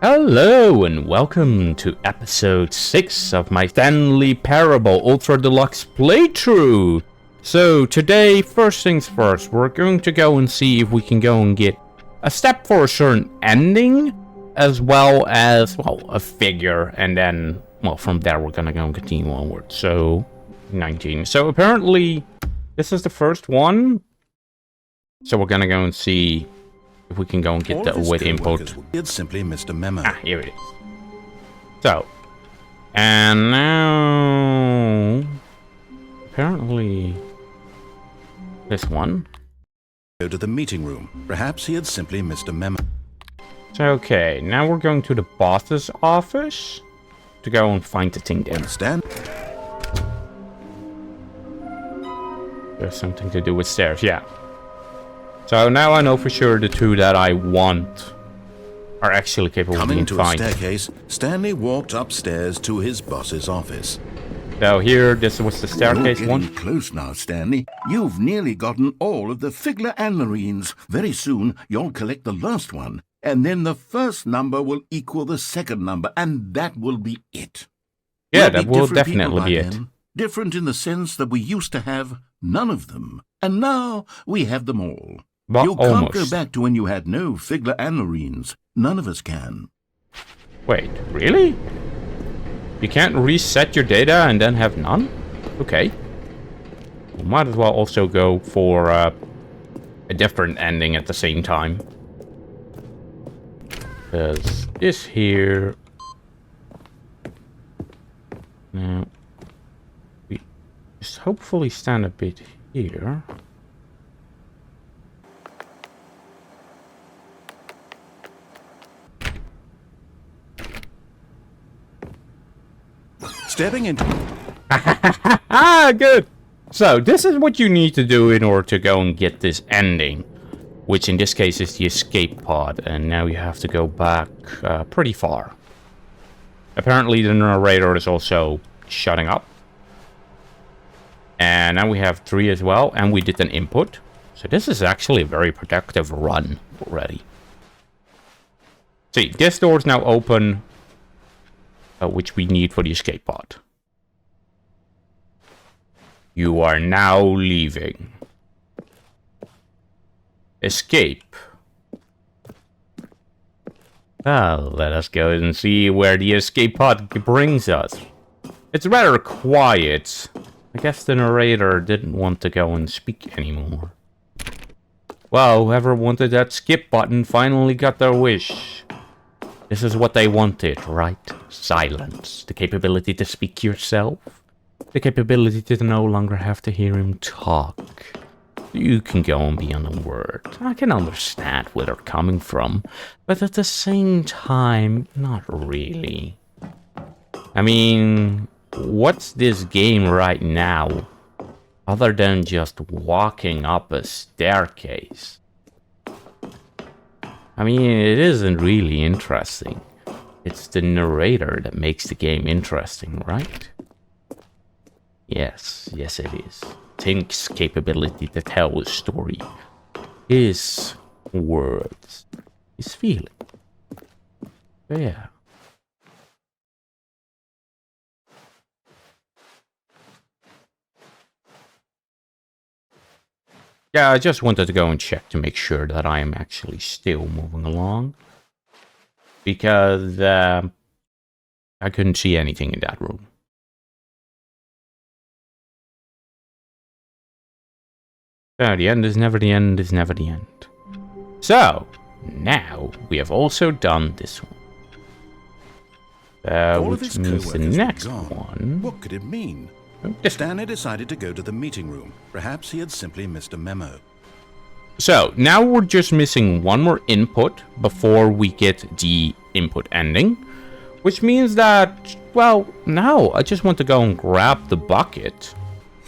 Hello and welcome to episode 6 of my Stanley Parable Ultra Deluxe playthrough. So today, first things first, we're going to go and see if we can go and get a step for a certain ending, as well as, well, a figure, and then, well, from there we're gonna go and continue onward. So, 19. So apparently, this is the first one. So we're gonna go and see if we can go and get the with input. It's simply Mr. Memo. Ah, here it is. So, and now, apparently, this one. Go to the meeting room. Perhaps he had simply Mr. Memo. So, okay, now we're going to the boss's office to go and find the thing there. Understand? There's something to do with stairs, yeah. So now I know for sure the two that I want are actually capable of being Coming to found. a staircase, Stanley walked upstairs to his boss's office. So here, this was the staircase You're one. getting close now, Stanley. You've nearly gotten all of the Figler and Marines. Very soon, you'll collect the last one. And then the first number will equal the second number, and that will be it. Yeah, We'll that be will different people definitely by be it. then. Different in the sense that we used to have none of them. And now we have them all. Well, You can't almost. go back to when you had no Figler and Marines. None of us can. Wait, really? You can't reset your data and then have none? Okay. We might as well also go for a different ending at the same time. Because this here... Now, we just hopefully stand a bit here. Stepping into... Ah, good! So, this is what you need to do in order to go and get this ending. Which in this case is the escape pod. And now you have to go back pretty far. Apparently the narrator is also shutting up. And now we have 3 as well. And we did an input. So this is actually a very productive run already. See, this door is now open. Which we need for the escape pod. You are now leaving. Escape. Well, let us go and see where the escape pod brings us. It's rather quiet. I guess the narrator didn't want to go and speak anymore. Well, whoever wanted that skip button finally got their wish. This is what they wanted, right? Silence. The capability to speak yourself. The capability to no longer have to hear him talk. You can go and be on a word. I can understand where they're coming from, but at the same time, not really. I mean, what's this game right now, other than just walking up a staircase? I mean, it isn't really interesting. It's the narrator that makes the game interesting, right? Yes it is. Tink's capability to tell a story. His words. His feeling. But yeah. Yeah, I just wanted to go and check to make sure that I am actually still moving along. Because I couldn't see anything in that room. So, the end is never the end is never the end. So, now we have also done this one. All of Which his means the co-workers were next gone. one... What could it mean? This Stanley decided to go to the meeting room. Perhaps he had simply missed a memo. So, now we're just missing one more input before we get the input ending. Which means that, well, now I just want to go and grab the bucket.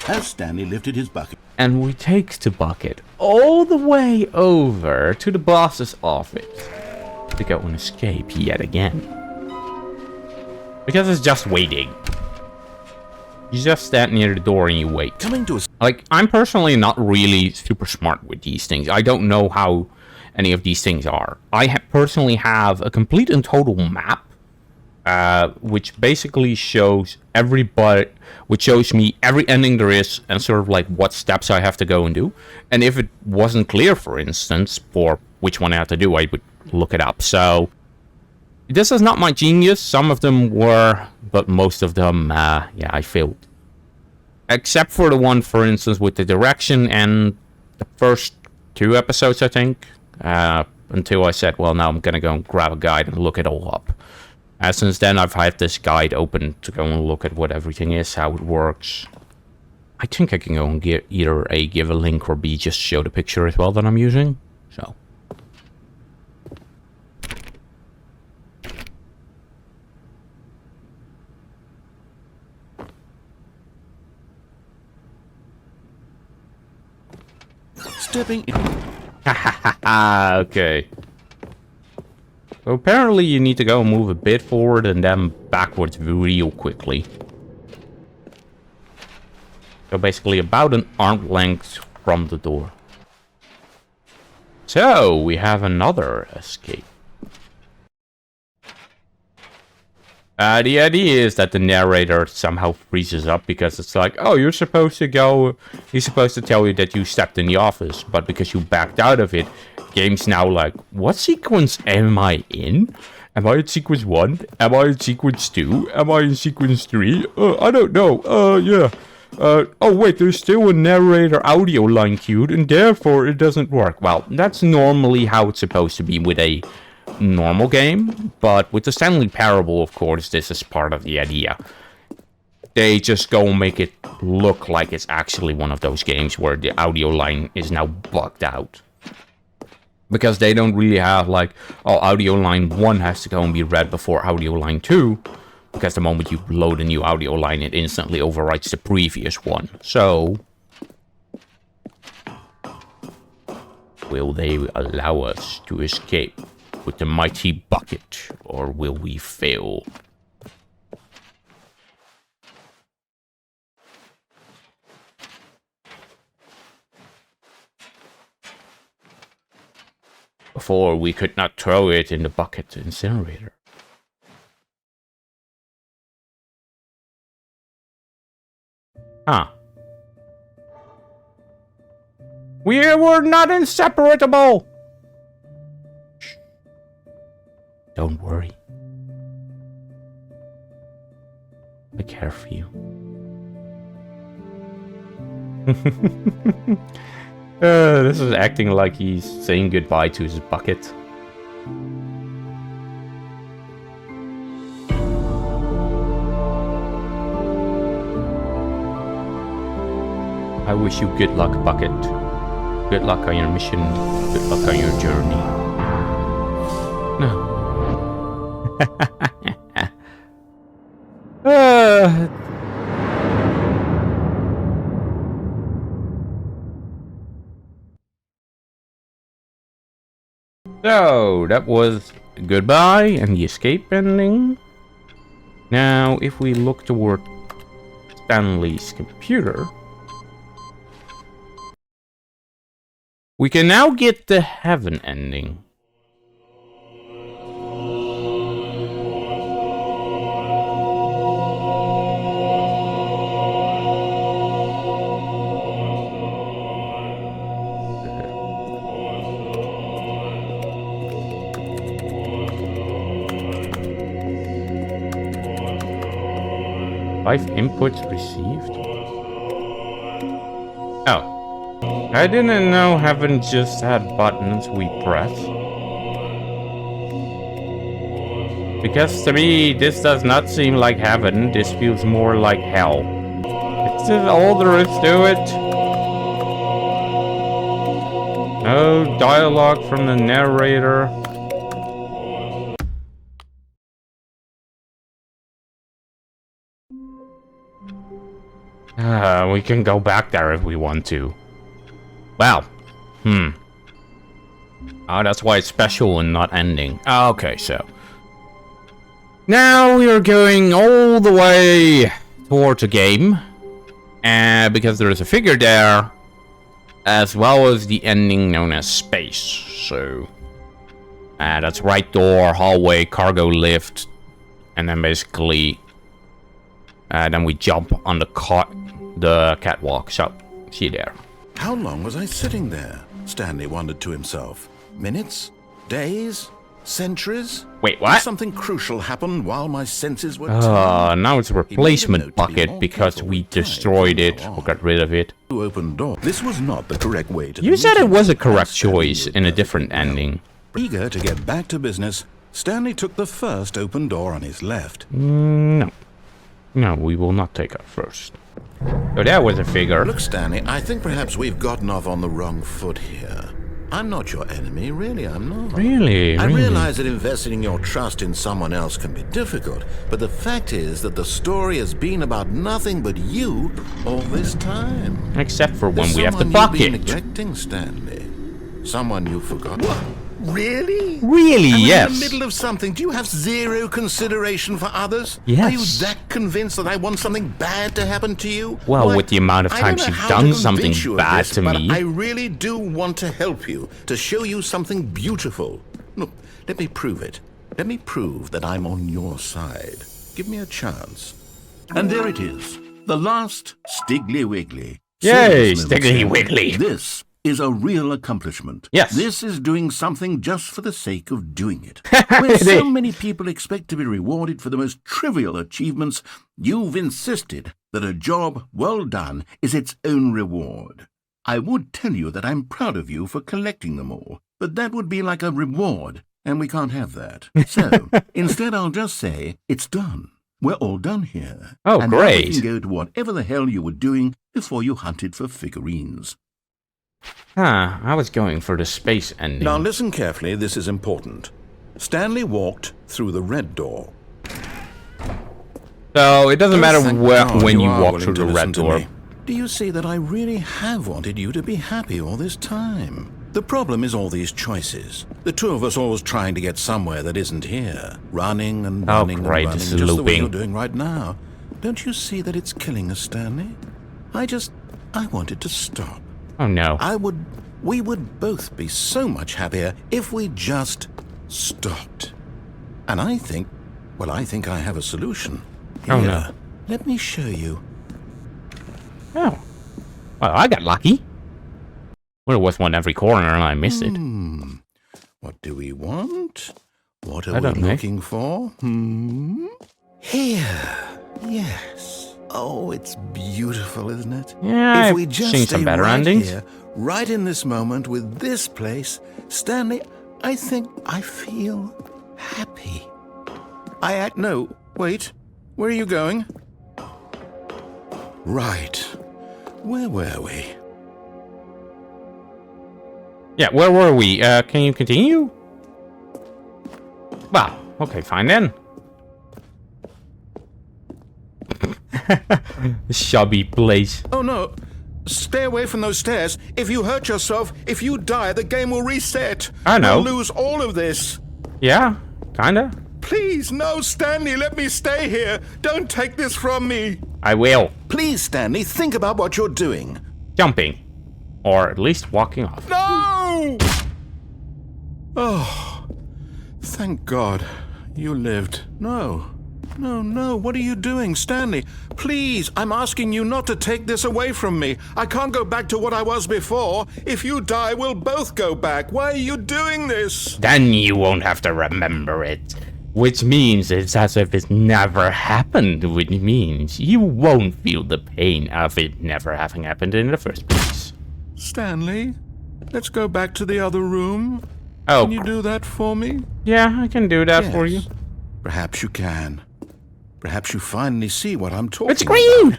As Stanley lifted his bucket, And we take the bucket all the way over to the boss's office to go and escape yet again. Because it's just waiting. You just stand near the door and you wait. Coming to a... Like, I'm personally not really super smart with these things. I don't know how any of these things are. I personally have a complete and total map, which basically shows which shows me every ending there is and sort of like what steps I have to go and do. And if it wasn't clear, for instance, for which one I had to do, I would look it up. So this is not my genius. Some of them were, but most of them, yeah, I failed. Except for the one, for instance, with the direction and the first 2 episodes, I think. Until I said, well, now I'm gonna go and grab a guide and look it all up. Since then, I've had this guide open to go and look at what everything is, how it works. I think I can go and either A, give a link, or B, just show the picture as well that I'm using. So. Stepping in. Okay. So apparently you need to go and move a bit forward and then backwards real quickly. So basically about an arm length from the door. So we have another escape. The idea is that the narrator somehow freezes up because it's like, oh, you're supposed to go, he's supposed to tell you that you stepped in the office, but because you backed out of it, game's now like, what sequence am I in? Am I in sequence 1? Am I in sequence 2? Am I in sequence 3? I don't know. Yeah. Oh wait, there's still a narrator audio line queued, and therefore it doesn't work. Well, that's normally how it's supposed to be with a normal game, but with the Stanley Parable, of course, this is part of the idea. They just go and make it look like it's actually one of those games where the audio line is now bugged out. Because they don't really have like, oh, audio line 1 has to go and be read before audio line 2. Because the moment you load a new audio line, it instantly overwrites the previous one. So, will they allow us to escape with the mighty bucket, or will we fail? Before, we could not throw it in the bucket incinerator. Huh. We were not inseparable! Shh. Don't worry. I care for you. This is acting like he's saying goodbye to his bucket. I wish you good luck, Bucket. Good luck on your mission. Good luck on your journey. No. So, that was goodbye and the escape ending. Now, if we look toward Stanley's computer, we can now get the heaven ending. Five inputs received. Oh. I didn't know heaven just had buttons we press. Because to me, this does not seem like heaven. This feels more like hell. Is this all there is to it? No dialogue from the narrator. We can go back there if we want to. Wow. Oh, that's why it's special and not ending. Okay, so. Now we are going all the way towards a game. And because there is a figure there, as well as the ending known as space. So that's right door, hallway, cargo lift, and then basically then we jump on the catwalk. So see you there. How long was I sitting there? Stanley wondered to himself. Minutes? Days? Centuries? Wait, Did what? something crucial happen while my senses were Now it's a replacement bucket because we destroyed it or got rid of it. to open door? This was not the correct way to You the said it meeting. was a correct Stanley choice would in a know. different ending. Eager to get back to business, Stanley took the first open door on his left. No. No, we will not take her first. So that was a figure. Look, Stanley, I think perhaps we've gotten off on the wrong foot here. I'm not your enemy, really, I'm not. Really? I Really? realize that investing your trust in someone else can be difficult, but the fact is that the story has been about nothing but you all this time. Except for when There's we have the someone you've been bucket. neglecting, Stanley. Someone you forgot. What? Really? Really, I'm yes. in the middle of something. Do you have zero consideration for others? Yes. Are you that convinced that I want something bad to happen to you? Well, Why, with the amount of I times don't know you've how done to something convince you of bad this, to but me. I really do want to help you, to show you something beautiful. Look, let me prove it. Let me prove that I'm on your side. Give me a chance. And there it is, the last Stiggly Wiggly. Yay, Serious Stiggly moment. Wiggly. This is a real accomplishment. Yes. This is doing something just for the sake of doing it. It Where is. so many people expect to be rewarded for the most trivial achievements, you've insisted that a job well done is its own reward. I would tell you that I'm proud of you for collecting them all, but that would be like a reward, and we can't have that. So, instead I'll just say, it's done. We're all done here. Oh, and now great. we can go to whatever the hell you were doing before you hunted for figurines. I was going for the space ending. Now listen carefully, this is important. Stanley walked through the red door. So it doesn't matter Thank where, God when you are walk willing through to the listen red to door. me. Do you see that I really have wanted you to be happy all this time? The problem is all these choices. The two of us always trying to get somewhere that isn't here. Running and Oh, running great, and running, this is just the way looping. you're doing right now. Don't you see that it's killing us, Stanley? I wanted to stop. Oh no. We would both be so much happier if we just stopped. And I think I have a solution. Oh, Here, no. let me show you. Oh. Well, I got lucky. Well, there was one every corner and I missed it. What do we want? What are I we don't know. looking for? Here. Yes. Oh, it's beautiful, isn't it? Yeah, if we I've just seen stay some better right endings. here, right in this moment with this place, Stanley, I think I feel happy. No, wait. Where are you going? Right. Where were we? Yeah, where were we? Can you continue? Well, okay, fine then. Shabby place. Oh no! Stay away from those stairs. If you hurt yourself, if you die, the game will reset. I know. We'll lose all of this. Yeah, kinda. Please, no, Stanley, let me stay here. Don't take this from me. I will. Please, Stanley, think about what you're doing. Jumping. Or at least walking off. No! Oh, thank God you lived. No, what are you doing, Stanley? Please, I'm asking you not to take this away from me. I can't go back to what I was before. If you die, we'll both go back. Why are you doing this? Then you won't have to remember it. Which means it's as if it never happened, which means you won't feel the pain of it never having happened in the first place. Stanley, let's go back to the other room. Oh, Can you do that for me? yeah, I can do that for you. Yes. Perhaps you can. Perhaps you finally see what I'm talking It's green!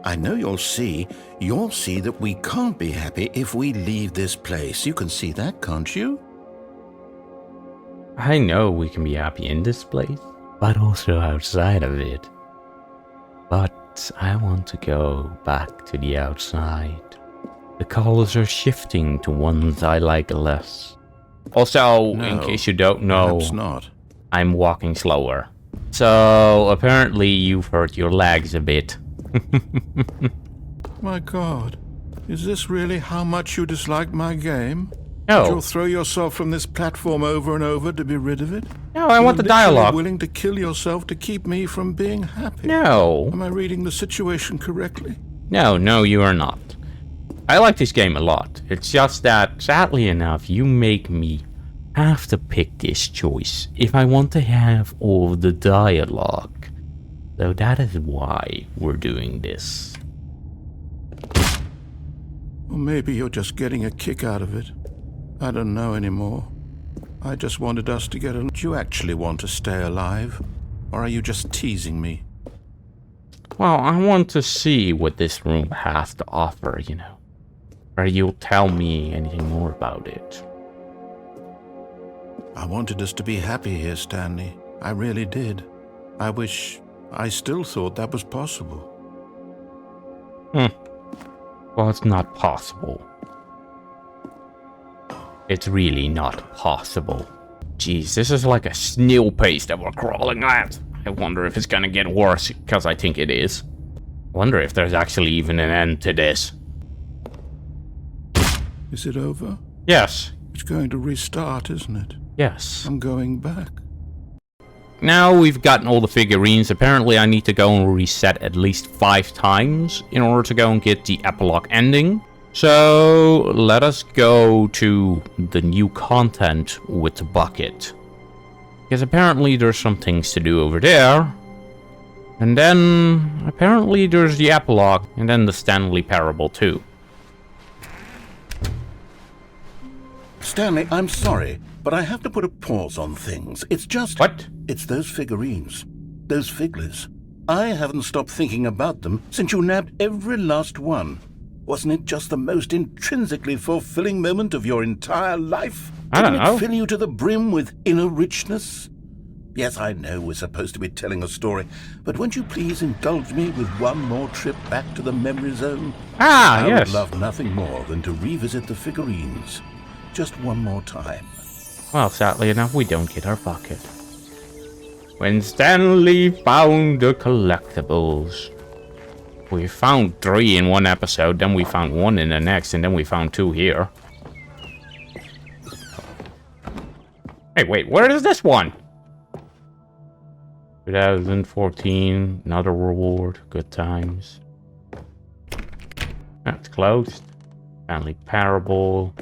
I know you'll see that we can't be happy if we leave this place. You can see that, can't you? I know we can be happy in this place, but also outside of it. But I want to go back to the outside. The colors are shifting to ones I like less. Also, in No, case you don't know, Perhaps not. I'm walking slower. So, apparently you've hurt your legs a bit. My God. Is this really how much you dislike my game? No. You'll throw yourself from this platform over and over to be rid of it? No, I want the dialogue. Willing to kill yourself to keep me from being happy? No. Am I reading the situation correctly? No, you are not. I like this game a lot. It's just that, sadly enough, you make me have to pick this choice if I want to have all the dialogue. So that is why we're doing this. Or maybe you're just getting a kick out of it. I don't know anymore. I just wanted us to get Do you actually want to stay alive? Or are you just teasing me? Well, I want to see what this room has to offer, you know. Or you'll tell me anything more about it. I wanted us to be happy here, Stanley. I really did. I still thought that was possible. Well, it's not possible. It's really not possible. Jeez, this is like a snail pace that we're crawling at. I wonder if it's gonna get worse, because I think it is. I wonder if there's actually even an end to this. Is it over? Yes. It's going to restart, isn't it? Yes. I'm going back. Now we've gotten all the figurines. Apparently I need to go and reset at least 5 times in order to go and get the epilogue ending. So let us go to the new content with the bucket. Because apparently there's some things to do over there. And then apparently there's the epilogue and then the Stanley parable too. Stanley, I'm sorry, but I have to put a pause on things. It's just... What? It's those figurines. Those figglers. I haven't stopped thinking about them since you nabbed every last one. Wasn't it just the most intrinsically fulfilling moment of your entire life? I don't know. Didn't it fill you to the brim with inner richness? Yes, I know we're supposed to be telling a story, but won't you please indulge me with one more trip back to the memory zone? Ah, I yes. would love nothing more than to revisit the figurines. Just one more time. Well, sadly enough, we don't get our bucket. When Stanley found the collectibles. We found 3 in one episode, then we found 1 in the next, and then we found 2 here. Hey, wait, where is this one? 2014, another reward, good times. That's closed. Family parable.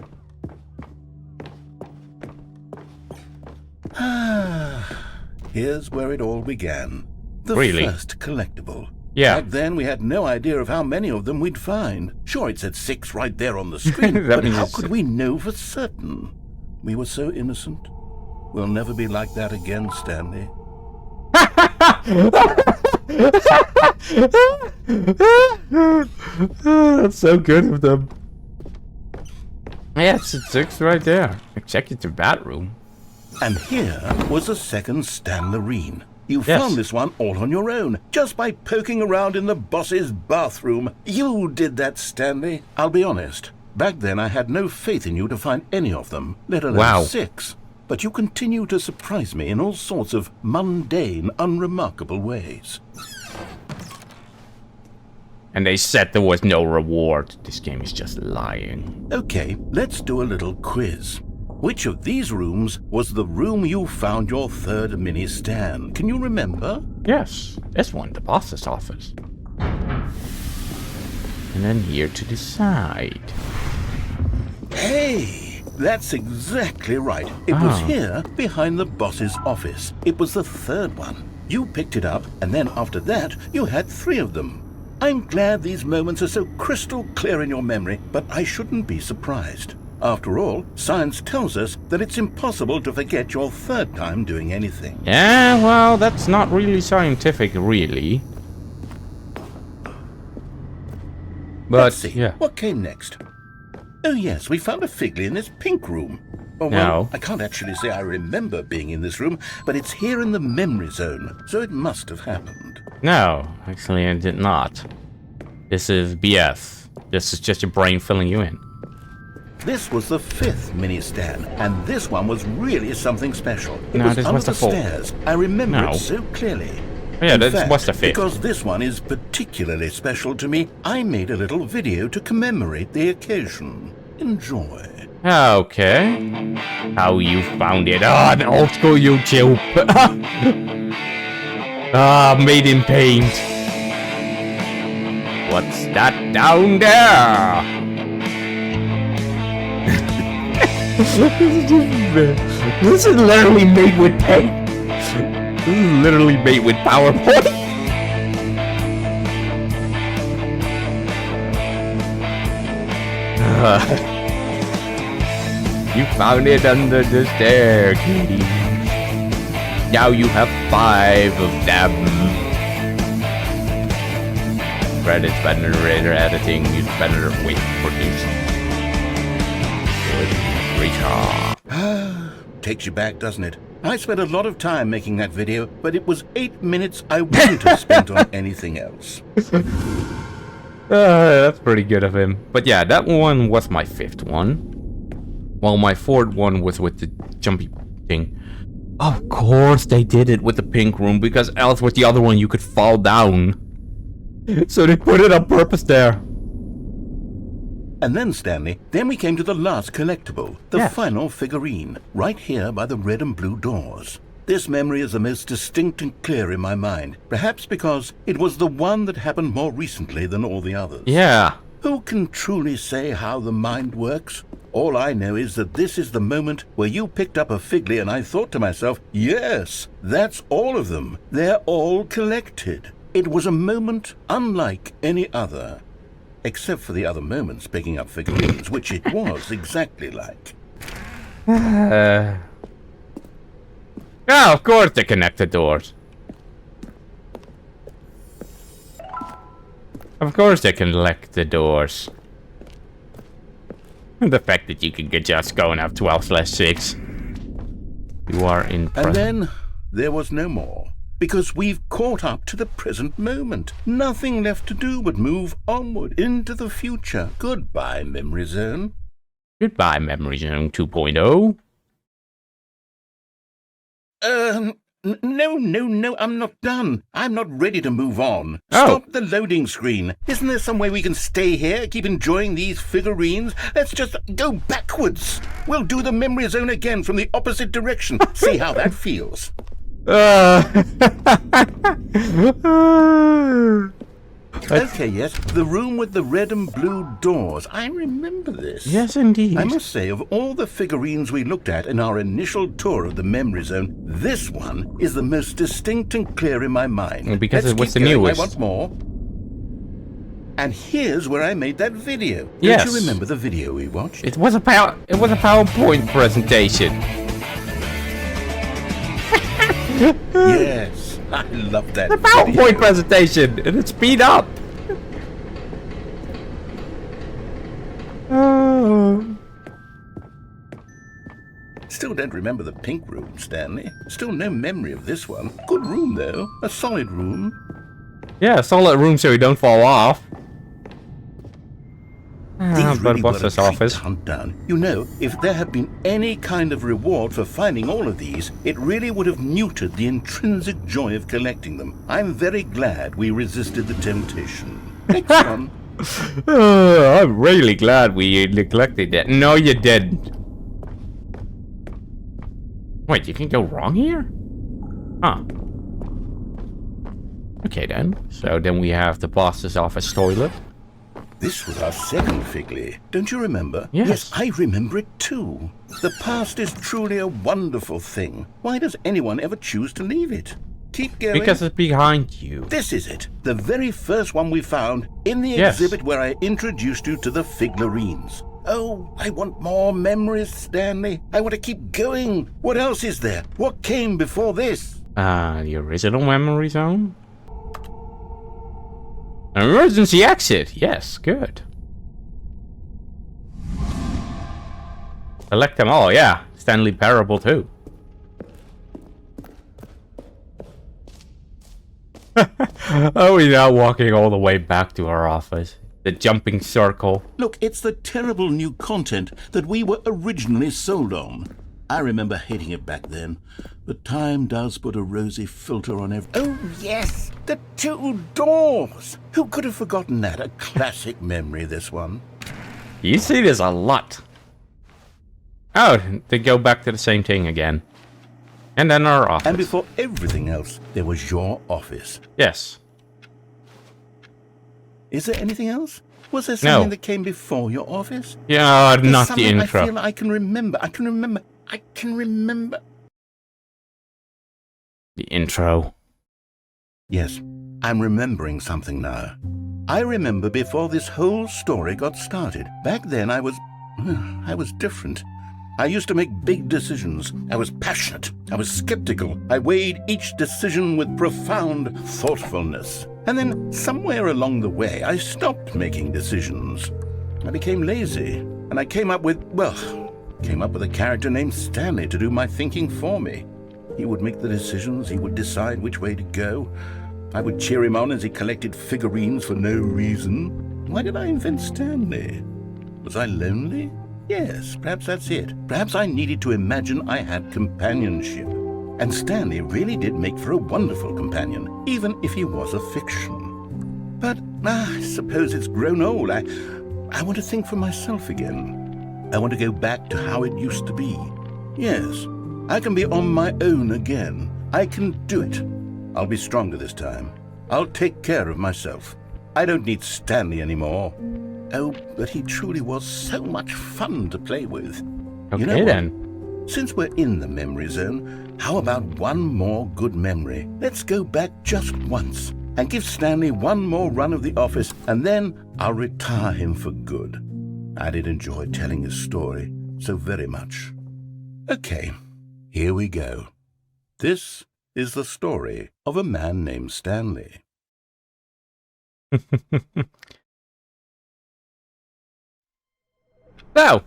Here's where it all began. The Really? first collectible. Yeah. Back then, we had no idea of how many of them we'd find. Sure, it said 6 right there on the screen, That but means how it's- could we know for certain? We were so innocent. We'll never be like that again, Stanley. That's so good of them. Yeah, it's 6 right there. Executive bathroom. And here was a second Stanlerine. You Yes. found this one all on your own, just by poking around in the boss's bathroom. You did that, Stanley. I'll be honest. Back then, I had no faith in you to find any of them, let alone Wow. 6. But you continue to surprise me in all sorts of mundane, unremarkable ways. And they said there was no reward. This game is just lying. Okay, let's do a little quiz. Which of these rooms was the room you found your third mini stand? Can you remember? Yes, this one, the boss's office. And then here to the side. Hey, that's exactly right. It was Ah. here, behind the boss's office. It was the third one. You picked it up, and then after that, you had 3 of them. I'm glad these moments are so crystal clear in your memory, but I shouldn't be surprised. After all, science tells us that it's impossible to forget your third time doing anything. Yeah, well, that's not really scientific, really. But, Let's see, yeah. what came next? Oh yes, we found a Figley in this pink room. Oh, well, No. I can't actually say I remember being in this room, but it's here in the memory zone, so it must have happened. No, actually I did not. This is BS. This is just your brain filling you in. This was the 5th mini stand, and this one was really something special. It No, was this under was the the 4th. stairs. I remember No. it so clearly. Yeah, In that fact, was the 5th. because this one is particularly special to me, I made a little video to commemorate the occasion. Enjoy. Okay. How you found it? On old school YouTube. Made in paint. What's that down there? This is literally made with paint. This is literally made with PowerPoint. You found it under the stair, kitty. Now you have 5 of them. Credits, banner, narrator, editing, use banner, wait, produce. Good. Takes you back, doesn't it? I spent a lot of time making that video, but it was 8 minutes I wouldn't have spent on anything else. That's pretty good of him. But yeah, that one was my 5th one. While my 4th one was with the jumpy thing. Of course they did it with the pink room, because else with the other one you could fall down. So they put it on purpose there. And then, Stanley, then we came to the last collectible, the final figurine, right here by the red and blue doors. This memory is the most distinct and clear in my mind, perhaps because it was the one that happened more recently than all the others. Yeah. Who can truly say how the mind works? All I know is that this is the moment where you picked up a Figly and I thought to myself, yes, that's all of them. They're all collected. It was a moment unlike any other. Except for the other moments picking up figurines, which it was exactly like. Yeah, of course they connect the doors. Of course they can connect the doors. The fact that you can just go and have 12/6. You are in. And then there was no more. Because we've caught up to the present moment. Nothing left to do but move onward into the future. Goodbye, Memory Zone. Goodbye, Memory Zone 2.0. No, I'm not done. I'm not ready to move on. Oh. Stop the loading screen. Isn't there some way we can stay here, keep enjoying these figurines? Let's just go backwards. We'll do the Memory Zone again from the opposite direction. See how that feels. Okay, yes, the room with the red and blue doors. I remember this. Yes, indeed. I must say, of all the figurines we looked at in our initial tour of the Memory Zone, this one is the most distinct and clear in my mind. Because Let's it was keep the going. newest. I want more. And here's where I made that video. Yes. Don't you remember the video we watched? It was a PowerPoint presentation. Yes, I love that. The PowerPoint presentation, and it's speed up. Still don't remember the pink room, Stanley. Still no memory of this one. Good room, though. A solid room. Yeah, solid room so you don't fall off. These really were a boss's treat office. to hunt down. You know, if there had been any kind of reward for finding all of these, it really would have neutered the intrinsic joy of collecting them. I'm very glad we resisted the temptation. Next one. I'm really glad we neglected that. No, you didn't. Wait, you can go wrong here? Huh. Okay then. So then we have the boss's office toilet. This was our second Figly. Don't you remember? Yes. I remember it too. The past is truly a wonderful thing. Why does anyone ever choose to leave it? Keep going. Because it's behind you. This is it. The very first one we found in the Yes. exhibit where I introduced you to the figurines. Oh, I want more memories, Stanley. I want to keep going. What else is there? What came before this? The original memory zone? An emergency exit. Yes, good. Select them all, yeah. Stanley Parable too. Oh, we're now walking all the way back to our office. The jumping circle. Look, it's the terrible new content that we were originally sold on. I remember hating it back then. But time does put a rosy filter on every... Oh, yes, the 2 doors. Who could have forgotten that? A classic memory, this one. You see this a lot. Oh, they go back to the same thing again. And then our office. And before everything else, there was your office. Yes. Is there anything else? Was there something No. that came before your office? Yeah, There's not the something intro. I feel I can remember. I can remember. The intro. Yes, I'm remembering something now. I remember before this whole story got started. Back then I was different. I used to make big decisions. I was passionate. I was skeptical. I weighed each decision with profound thoughtfulness. And then somewhere along the way, I stopped making decisions. I became lazy, and I came up with a character named Stanley to do my thinking for me. He would make the decisions. He would decide which way to go. I would cheer him on as he collected figurines for no reason. Why did I invent Stanley? Was I lonely? Yes, perhaps that's it. Perhaps I needed to imagine I had companionship. And Stanley really did make for a wonderful companion, even if he was a fiction. But I suppose it's grown old. I want to think for myself again. I want to go back to how it used to be. Yes, I can be on my own again. I can do it. I'll be stronger this time. I'll take care of myself. I don't need Stanley anymore. Oh, but he truly was so much fun to play with. Okay, You know what? then. Since we're in the memory zone, how about one more good memory? Let's go back just once and give Stanley one more run of the office, and then I'll retire him for good. I did enjoy telling his story so very much. Okay, here we go. This is the story of a man named Stanley. So,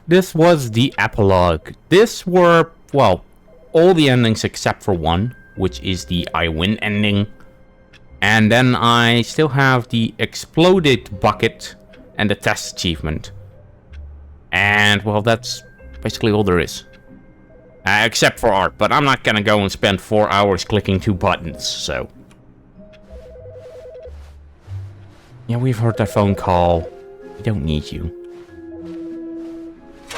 this was the epilogue. This were, well, all the endings except for one, which is the I win ending. And then I still have the exploded bucket and the test achievement. And, well, that's basically all there is. Except for art, but I'm not gonna go and spend 4 hours clicking 2 buttons, so. Yeah, we've heard that phone call. We don't need you.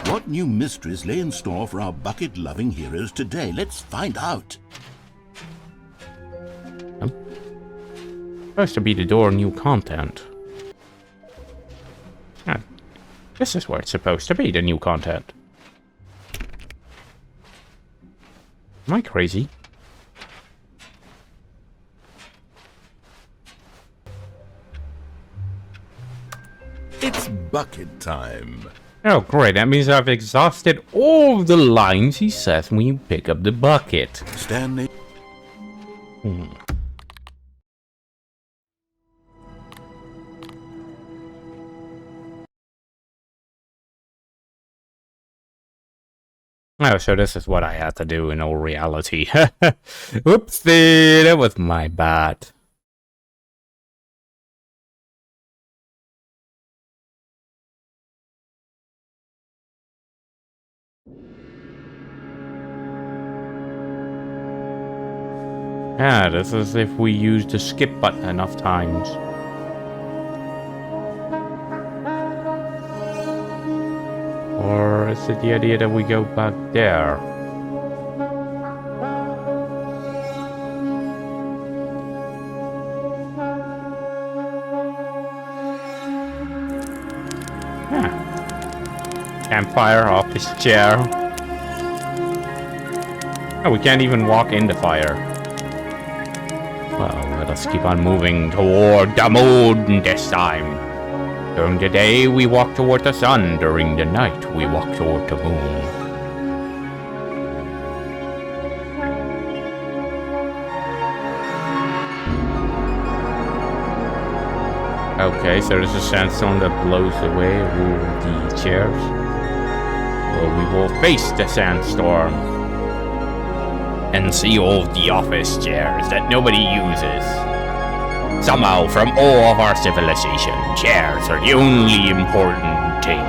What new mysteries lay in store for our bucket-loving heroes today? Let's find out. Supposed to be the door new content. Ah, this is where it's supposed to be, the new content. Am I crazy? It's bucket time. Oh, great. That means I've exhausted all the lines he says when you pick up the bucket. Stanley. Oh, so this is what I had to do in all reality. Oopsie, that was my bad. Yeah, this is if we use the skip button enough times. Or is it the idea that we go back there? Yeah. Campfire, office chair. Oh, we can't even walk in the fire. Well, let us keep on moving toward the moon this time. During the day, we walk toward the sun. During the night, we walk toward the moon. Okay, so there's a sandstorm that blows away all the chairs. Well, we will face the sandstorm and see all the office chairs that nobody uses. Somehow, from all of our civilization, chairs are the only important thing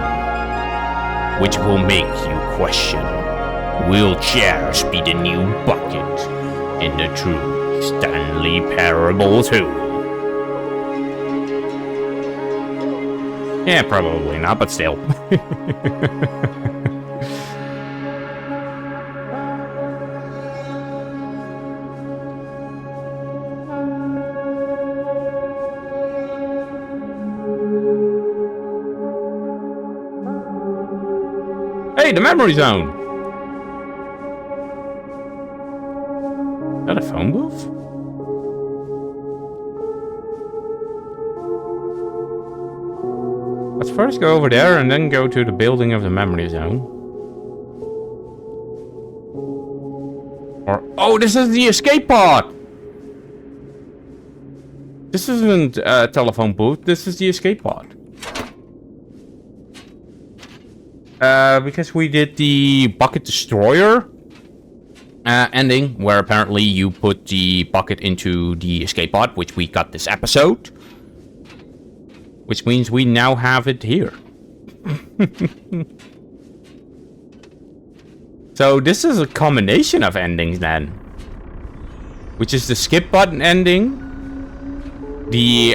which will make you question Wheelchairs be the new bucket in the true Stanley Parable 2. Yeah, probably not, but still. Hey, the memory zone! Is that a phone booth? Let's first go over there and then go to the building of the memory zone. Or, oh, this is the escape pod! This isn't a telephone booth, this is the escape pod. Because we did the bucket destroyer ending, where apparently you put the bucket into the escape pod, which we got this episode. Which means we now have it here. So this is a combination of endings then. Which is the skip button ending, the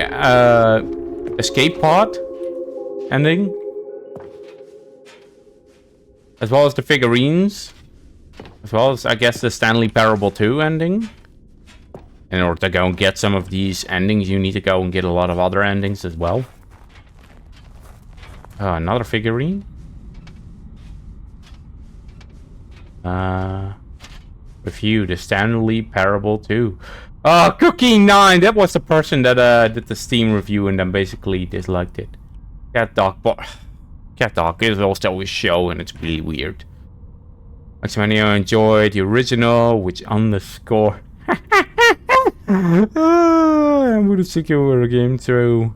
escape pod ending, as well as the figurines, as well as, I guess, the Stanley Parable 2 ending. In order to go and get some of these endings, you need to go and get a lot of other endings as well. Another figurine. Review the Stanley Parable 2. Oh, Cookie9! That was the person that did the Steam review and then basically disliked it. Cat Dog is also a show and it's really weird. Maximania enjoyed the original, which underscore. I'm gonna secure a game through.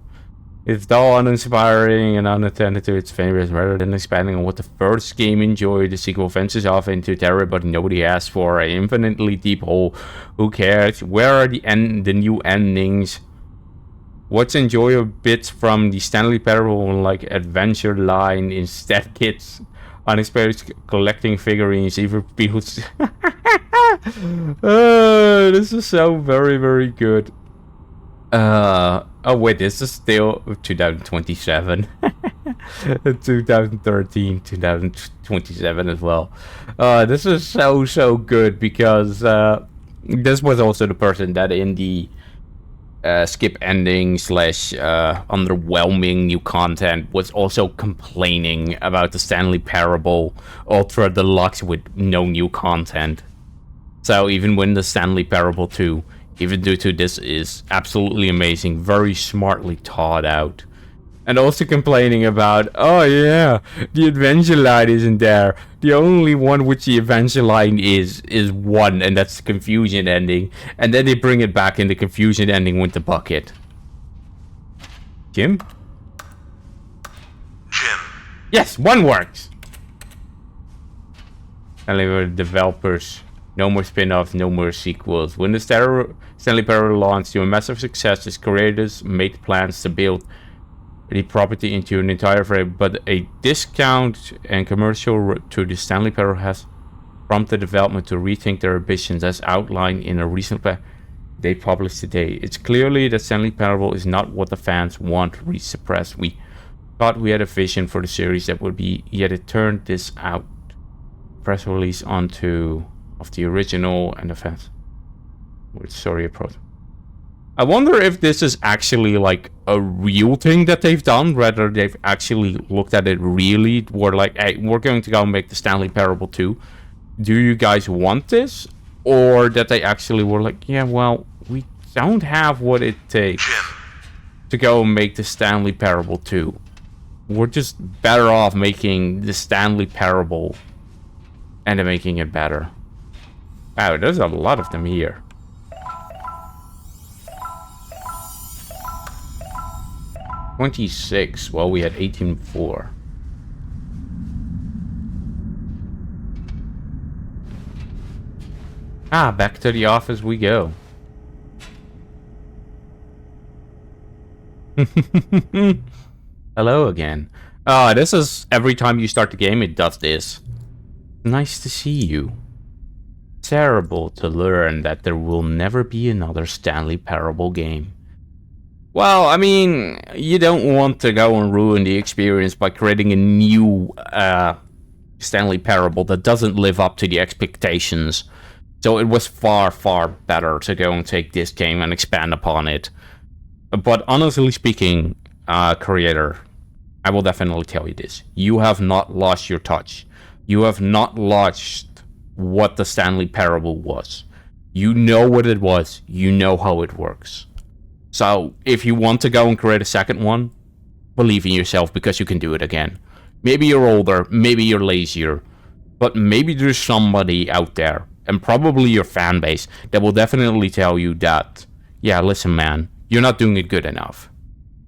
It's dull, uninspiring, and unattended to its favorites, rather than expanding on what the first game enjoyed. The sequel ventures off into territory nobody asked for, an infinitely deep hole. Who cares? Where are the new endings? What's enjoyable bits from the Stanley Parable, like adventure line? Instead, kids unexpected collecting figurines, even people. This is so very, very good. Oh wait, this is still 2027. 2013, 2027 as well. This is so good because this was also the person that in the skip ending / underwhelming new content was also complaining about the Stanley Parable Ultra Deluxe with no new content. So even when the Stanley Parable 2, even due to this is absolutely amazing, very smartly thought out. And also complaining about, oh yeah, the adventure line isn't there. The only one which the adventure line is one, and that's the confusion ending. And then they bring it back in the confusion ending with the bucket. Jim? Yes, one works! And they were developers. No more spin-offs, no more sequels. When the Stanley Parable launched to a massive success, its creators made plans to build the property into an entire frame, but a discount and commercial to the Stanley Parable has prompted development to rethink their ambitions, as outlined in a recent plan they published today. It's clearly that Stanley Parable is not what the fans want resuppressed. We thought we had a vision for the series that would be, yet it turned this out. Press release onto of the original and the fans. Sorry, approach. I wonder if this is actually like a real thing that they've done, rather they've actually looked at it really. We're like, hey, we're going to go and make the Stanley Parable 2. Do you guys want this? Or that they actually were like, yeah, well, we don't have what it takes to go and make the Stanley Parable 2. We're just better off making the Stanley Parable and then making it better. Wow, there's a lot of them here. $26. Well, we had 18 before. Back to the office we go. Hello again. This is every time you start the game, it does this. Nice to see you. Terrible to learn that there will never be another Stanley Parable game. Well, I mean, you don't want to go and ruin the experience by creating a new Stanley Parable that doesn't live up to the expectations. So it was far, far better to go and take this game and expand upon it. But honestly speaking, creator, I will definitely tell you this. You have not lost your touch. You have not lost what the Stanley Parable was. You know what it was. You know how it works. So, if you want to go and create a second one, believe in yourself because you can do it again. Maybe you're older, maybe you're lazier, but maybe there's somebody out there, and probably your fan base, that will definitely tell you that, yeah, listen man, you're not doing it good enough.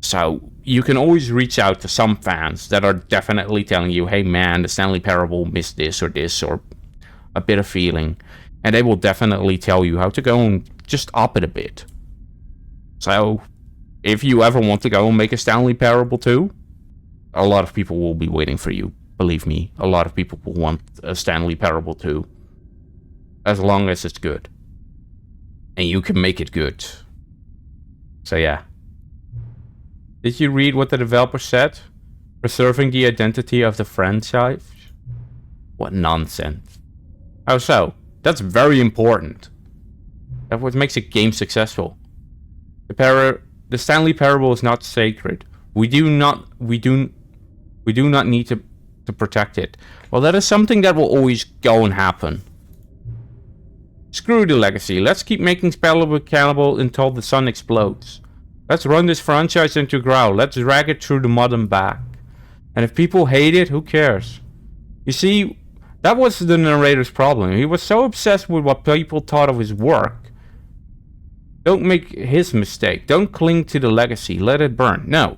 So, you can always reach out to some fans that are definitely telling you, hey man, the Stanley Parable missed this, or a bit of feeling, and they will definitely tell you how to go and just up it a bit. So, if you ever want to go and make a Stanley Parable 2, a lot of people will be waiting for you. Believe me, a lot of people will want a Stanley Parable 2. As long as it's good. And you can make it good. So yeah. Did you read what the developer said? Preserving the identity of the franchise? What nonsense. How so? That's very important. That's what makes a game successful. The Stanley Parable is not sacred. We do not need to protect it. Well, that is something that will always go and happen. Screw the legacy. Let's keep making Spellable cannibal until the sun explodes. Let's run this franchise into ground. Let's drag it through the mud and back. And if people hate it, who cares? You see, that was the narrator's problem. He was so obsessed with what people thought of his work. Don't make his mistake. Don't cling to the legacy. Let it burn. No.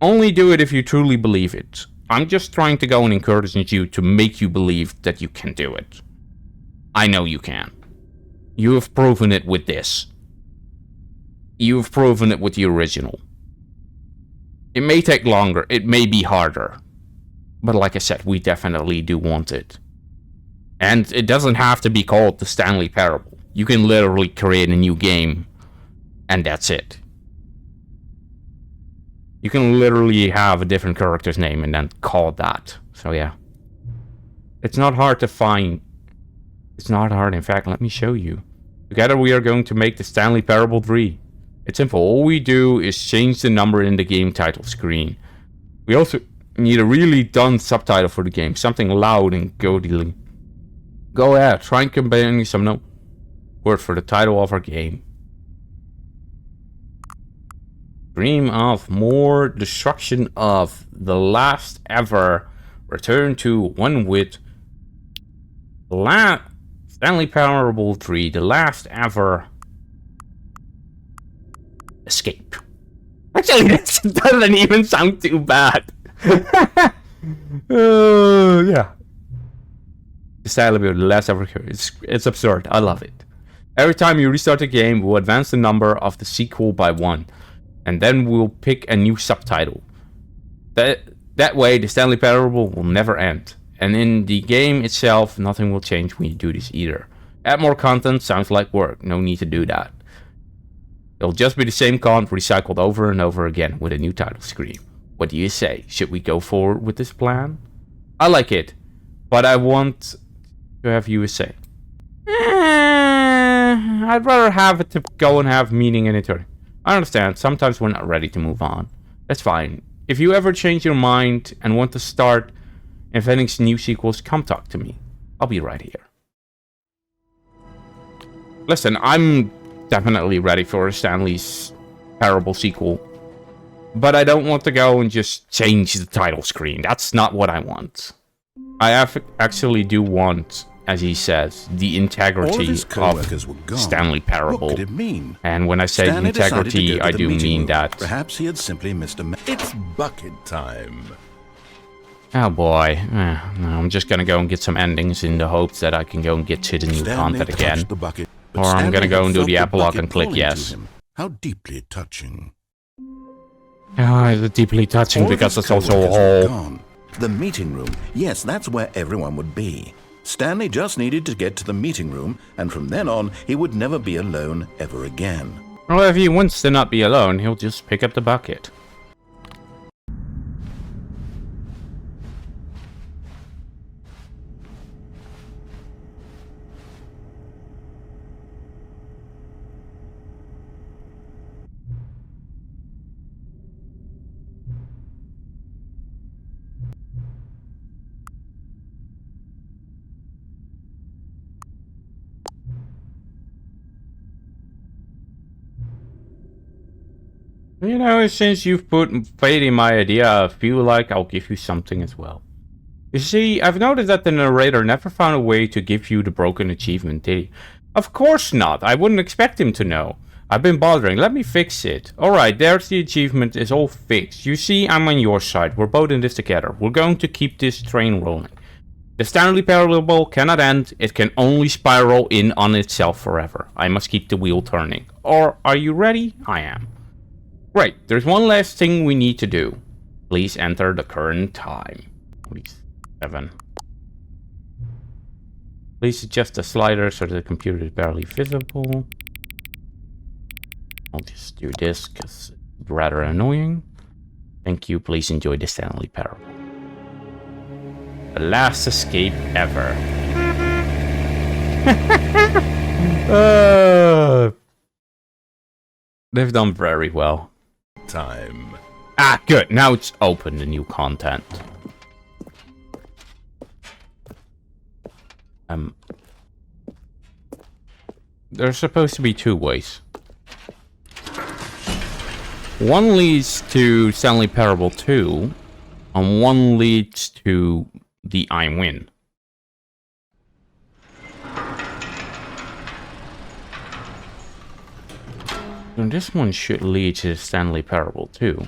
Only do it if you truly believe it. I'm just trying to go and encourage you to make you believe that you can do it. I know you can. You have proven it with this. You have proven it with the original. It may take longer. It may be harder. But like I said, we definitely do want it. And it doesn't have to be called the Stanley Parable. You can literally create a new game, and that's it. You can literally have a different character's name and then call it that. So yeah. It's not hard to find. It's not hard, in fact, let me show you. Together we are going to make the Stanley Parable 3. It's simple. All we do is change the number in the game title screen. We also need a really done subtitle for the game. Something loud and goadily. Go ahead, try and combine some word for the title of our game. Dream of more destruction of the last ever. Return to one with Stanley Parable 3, the last ever escape. Actually, this doesn't even sound too bad. Yeah. The style of the last ever. It's absurd. I love it. Every time you restart the game, we'll advance the number of the sequel by 1. And then we'll pick a new subtitle. That way, the Stanley Parable will never end. And in the game itself, nothing will change when you do this either. Add more content sounds like work. No need to do that. It'll just be the same content recycled over and over again with a new title screen. What do you say? Should we go forward with this plan? I like it, but I want to have you a say. I'd rather have it to go and have meaning in it. I understand, sometimes we're not ready to move on. That's fine. If you ever change your mind and want to start inventing new sequels, come talk to me. I'll be right here. Listen, I'm definitely ready for a Stanley's Parable sequel. But I don't want to go and just change the title screen. That's not what I want. I actually do want, as he says, the integrity of Stanley Parable. What could it mean? And when I say Stanley integrity, I do mean that. Perhaps he had simply missed a. It's bucket time. Oh boy. I'm just gonna go and get some endings in the hopes that I can go and get to the new content again. Or I'm gonna go and do the epilogue and click yes. How deeply touching. It's deeply touching because it's also a whole The meeting room. Yes, that's where everyone would be. Stanley just needed to get to the meeting room, and from then on, he would never be alone ever again. Well, if he wants to not be alone, he'll just pick up the bucket. You know, since you've put faith in my idea, I feel like I'll give you something as well. You see, I've noticed that the narrator never found a way to give you the broken achievement, did he? Of course not. I wouldn't expect him to know. I've been bothering. Let me fix it. Alright, there's the achievement. It's all fixed. You see, I'm on your side. We're both in this together. We're going to keep this train rolling. The Stanley Parable cannot end. It can only spiral in on itself forever. I must keep the wheel turning. Or, are you ready? I am. Great, there's one last thing we need to do. Please enter the current time. Please, 7. Please adjust the slider so the computer is barely visible. I'll just do this because it's rather annoying. Thank you, please enjoy the Stanley Parable. The last escape ever. They've done very well. Time. Ah, good. Now it's open, the new content. There's supposed to be 2 ways. One leads to Stanley Parable 2, and one leads to the I Win. And this one should lead to Stanley Parable 2.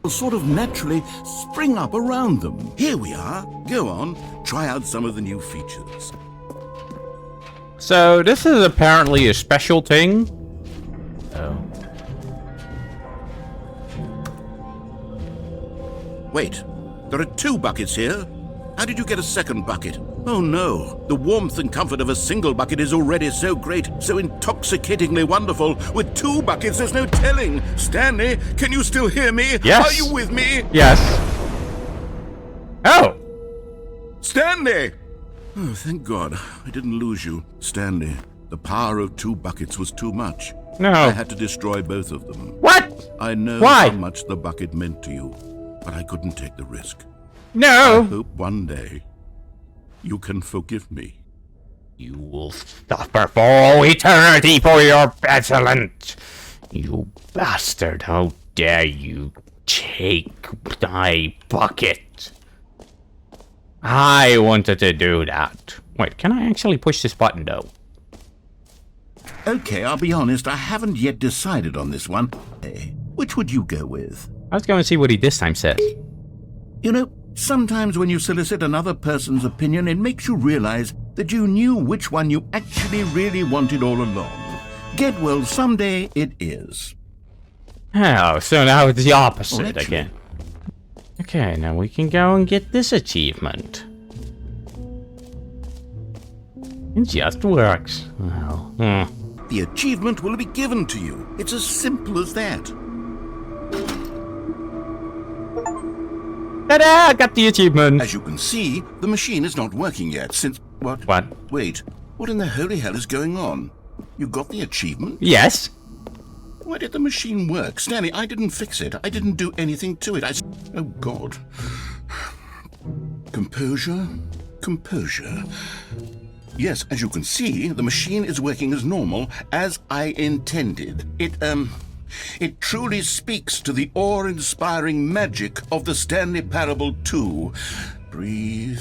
Sort of naturally spring up around them. Here we are. Go on, try out some of the new features. So this is apparently a special thing. Oh. Wait, there are 2 buckets here. How did you get a second bucket? Oh no, the warmth and comfort of a single bucket is already so great, so intoxicatingly wonderful. With 2 buckets, there's no telling. Stanley, can you still hear me? Yes. Are you with me? Yes. Oh. Stanley! Oh, thank God, I didn't lose you. Stanley, the power of 2 buckets was too much. No. I had to destroy both of them. What? I know Why? how much the bucket meant to you, but I couldn't take the risk. I No. hope one day you can forgive me. You will suffer for all eternity for your insolence. You bastard, how dare you take my bucket? I wanted to do that. Wait, can I actually push this button though? Okay, I'll be honest, I haven't yet decided on this one. Hey, which would you go with? Let's go and see what he this time says. You know, sometimes when you solicit another person's opinion, it makes you realize that you knew which one you actually really wanted all along. Get well, someday it is. Oh, so now it's the opposite actually- again. Okay, now we can go and get this achievement. It just works. Well, The achievement will be given to you. It's as simple as that. Ta-da! Got the achievement. As you can see, the machine is not working yet since... What? What? Wait, what in the holy hell is going on? You got the achievement? Yes. Why did the machine work? Stanley, I didn't fix it. I didn't do anything to it. Oh, God. Composure. Composure. Yes, as you can see, the machine is working as normal, as I intended. It truly speaks to the awe-inspiring magic of the Stanley Parable 2. Breathe.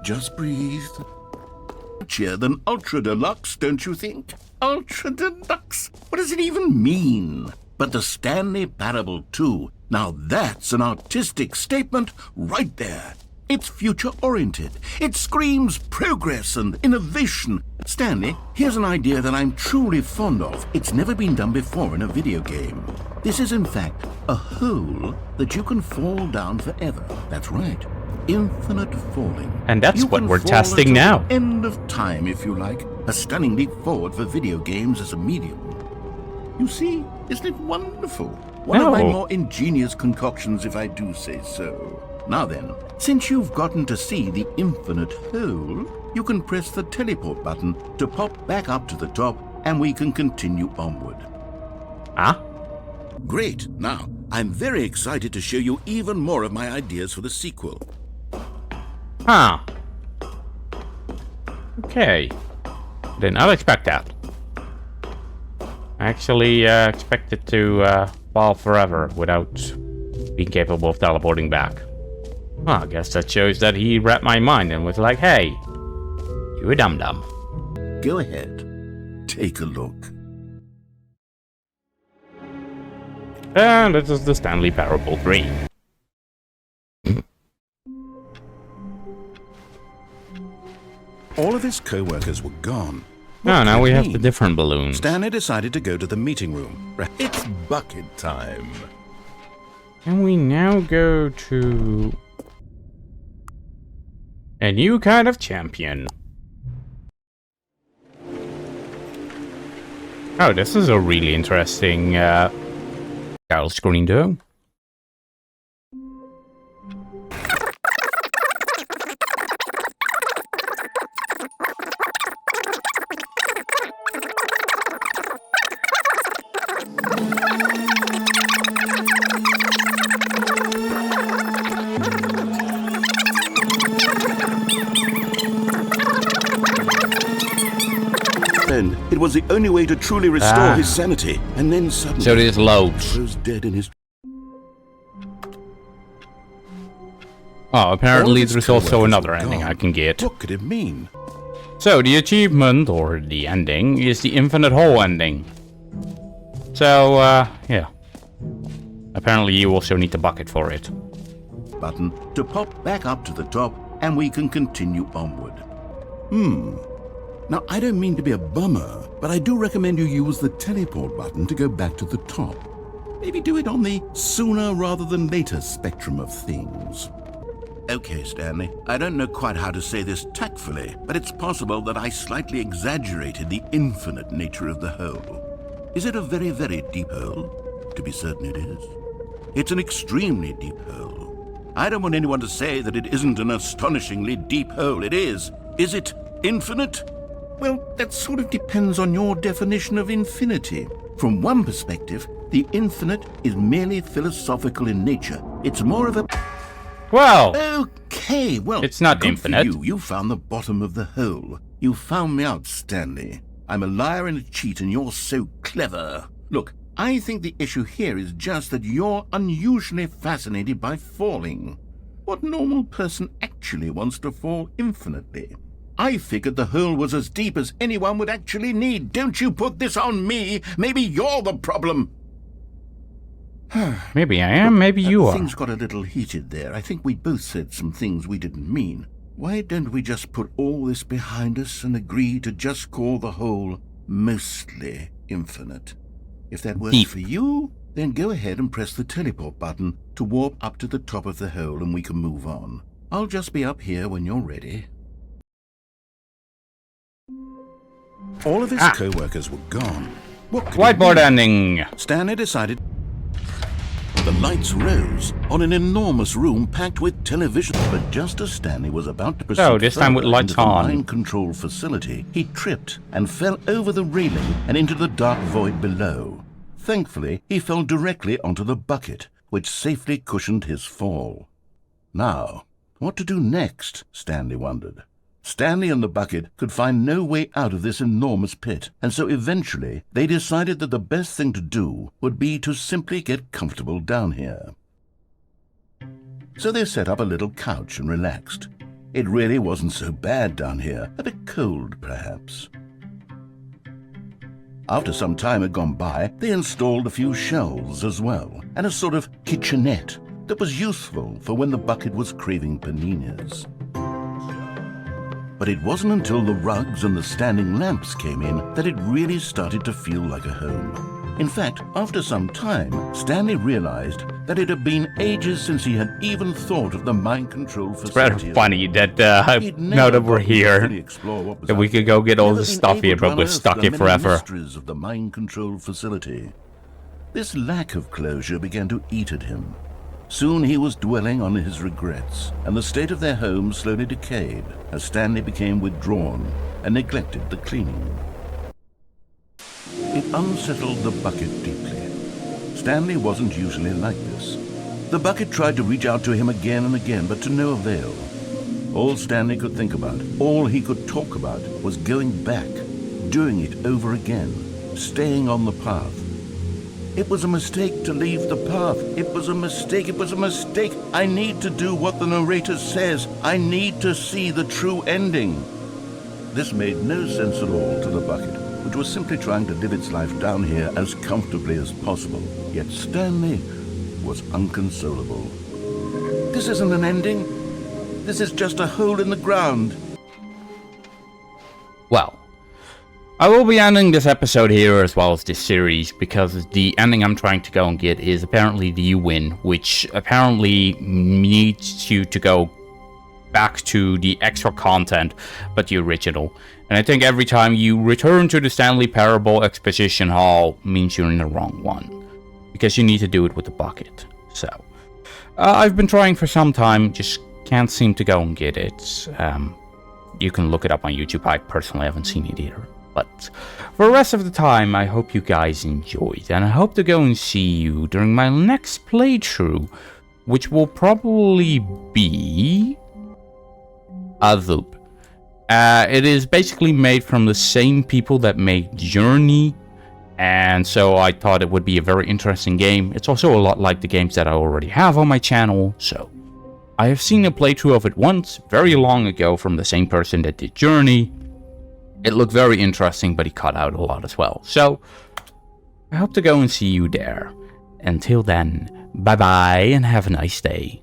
Just breathe. Cheer than Ultra Deluxe, don't you think? Ultra Deluxe? What does it even mean? But the Stanley Parable 2, now that's an artistic statement right there. It's future-oriented. It screams progress and innovation. Stanley, here's an idea that I'm truly fond of. It's never been done before in a video game. This is, in fact, a hole that you can fall down forever. That's right. infinite falling. And that's You what can we're fall testing until now. the end of time, if you like. A stunning leap forward for video games as a medium. You see, isn't it wonderful? One of my No. more ingenious concoctions, if I do say so. Now then, since you've gotten to see the infinite hole, you can press the teleport button to pop back up to the top, and we can continue onward. Huh? Great. Now, I'm very excited to show you even more of my ideas for the sequel. Huh. Okay. Did not expect that. I actually expected to fall forever without being capable of teleporting back. Well, I guess that shows that he read my mind and was like, hey, you a dum-dum. Go ahead. Take a look. And this is the Stanley Parable 3. All of his co-workers were gone. Oh, now could we it have mean? the different balloons. Stanley decided to go to the meeting room. It's bucket time. And we now go to a new kind of champion. Oh, this is a really interesting title screen though. Then it was the only way to truly restore his sanity, and then suddenly So there's loads. he was dead in his. Oh, apparently All of his there's also co-workers another were ending gone. I can get. What could it mean? So the achievement, or the ending, is the infinite hole ending. So, yeah. Apparently you also need the bucket for it. Button to pop back up to the top, and we can continue onward. Now, I don't mean to be a bummer, but I do recommend you use the teleport button to go back to the top. Maybe do it on the sooner rather than later spectrum of things. Okay, Stanley, I don't know quite how to say this tactfully, but it's possible that I slightly exaggerated the infinite nature of the hole. Is it a very, very deep hole? To be certain it is. It's an extremely deep hole. I don't want anyone to say that it isn't an astonishingly deep hole. It is. Is it infinite? Well, that sort of depends on your definition of infinity. From one perspective, the infinite is merely philosophical in nature. It's more of a... Well, Okay, well... It's not good infinite. For you. You found the bottom of the hole. You found me out, Stanley. I'm a liar and a cheat, and you're so clever. Look, I think the issue here is just that you're unusually fascinated by falling. What normal person actually wants to fall infinitely? I figured the hole was as deep as anyone would actually need. Don't you put this on me. Maybe you're the problem. maybe I am, maybe you are. Things got a little heated there. I think we both said some things we didn't mean. Why don't we just put all this behind us and agree to just call the hole mostly infinite? If that works Deep. for you, then go ahead and press the teleport button to warp up to the top of the hole and we can move on. I'll just be up here when you're ready. All of his co-workers were gone. What could it Whiteboard mean? ending. Stanley decided The lights rose on an enormous room packed with television. But just as Stanley was about to proceed So, this time with further lights into the on. mind control facility, he tripped and fell over the railing and into the dark void below. Thankfully, he fell directly onto the bucket, which safely cushioned his fall. Now, what to do next? Stanley wondered. Stanley and the bucket could find no way out of this enormous pit, and so eventually they decided that the best thing to do would be to simply get comfortable down here. So they set up a little couch and relaxed. It really wasn't so bad down here, a bit cold perhaps. After some time had gone by, they installed a few shelves as well, and a sort of kitchenette that was useful for when the bucket was craving paninis. But it wasn't until the rugs and the standing lamps came in that it really started to feel like a home. In fact, after some time, Stanley realized that it had been ages since he had even thought of the mind control facility. It's rather funny that He'd now that we're gotten to here, fully explore what was that we out could there. go get all Never the been stuff able here, to but we're unearth stuck the here many forever. mysteries of the mind control facility. This lack of closure began to eat at him. Soon he was dwelling on his regrets, and the state of their home slowly decayed as Stanley became withdrawn and neglected the cleaning. It unsettled the bucket deeply. Stanley wasn't usually like this. The bucket tried to reach out to him again and again, but to no avail. All Stanley could think about, all he could talk about, was going back, doing it over again, staying on the path. It was a mistake to leave the path. It was a mistake. It was a mistake. I need to do what the narrator says. I need to see the true ending. This made no sense at all to the bucket, which was simply trying to live its life down here as comfortably as possible. Yet Stanley was unconsolable. This isn't an ending. This is just a hole in the ground. Well, I will be ending this episode here as well as this series because the ending I'm trying to go and get is apparently the you win, which apparently needs you to go back to the extra content, but the original. And I think every time you return to the Stanley Parable Exposition Hall means you're in the wrong one, because you need to do it with the bucket. So, I've been trying for some time, just can't seem to go and get it. You can look it up on YouTube. I personally haven't seen it either. But for the rest of the time, I hope you guys enjoyed, and I hope to go and see you during my next playthrough, which will probably be a loop. It is basically made from the same people that made Journey, and so I thought it would be a very interesting game. It's also a lot like the games that I already have on my channel, so I have seen a playthrough of it once, very long ago, from the same person that did Journey. It looked very interesting, but he cut out a lot as well. So, I hope to go and see you there. Until then, bye bye and have a nice day.